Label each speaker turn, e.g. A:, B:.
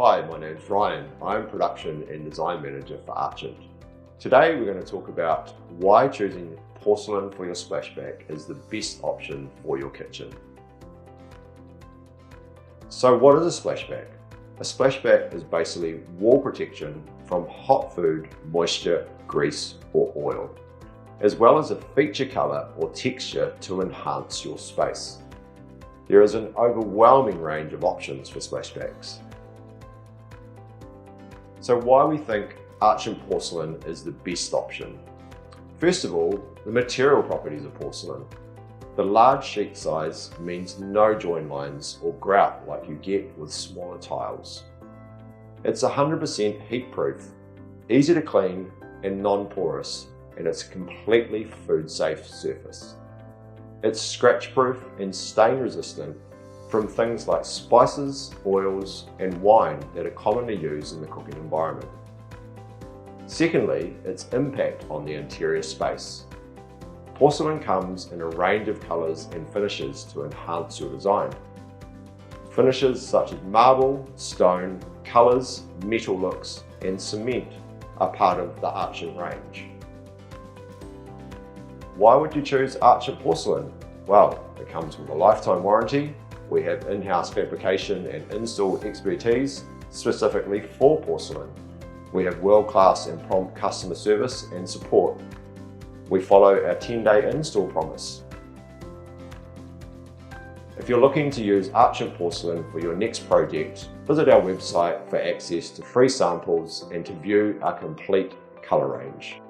A: Hi, my name's Ryan. I'm Production and Design Manager for Archant. Today we're going to talk about why choosing porcelain for your splashback is the best option for your kitchen. So what is a splashback? A splashback is basically wall protection from hot food, moisture, grease or oil, as well as a feature colour or texture to enhance your space. There is an overwhelming range of options for splashbacks. So why we think Archant porcelain is the best option? First of all, the material properties of porcelain. The large sheet size means no join lines or grout like you get with smaller tiles. It's 100% heat proof, easy to clean and non-porous, and it's a completely food safe surface. It's scratch proof and stain resistant from things like spices, oils and wine that are commonly used in the cooking environment. Secondly, its impact on the interior space. Porcelain comes in a range of colours and finishes to enhance your design. Finishes such as marble, stone, colours, metal looks and cement are part of the Archant range. Why would you choose Archant porcelain? Well, it comes with a lifetime warranty. We have in-house fabrication and install expertise specifically for porcelain. We have world-class and prompt customer service and support. We follow our 10-day install promise. If you're looking to use Archant porcelain for your next project, visit our website for access to free samples and to view our complete colour range.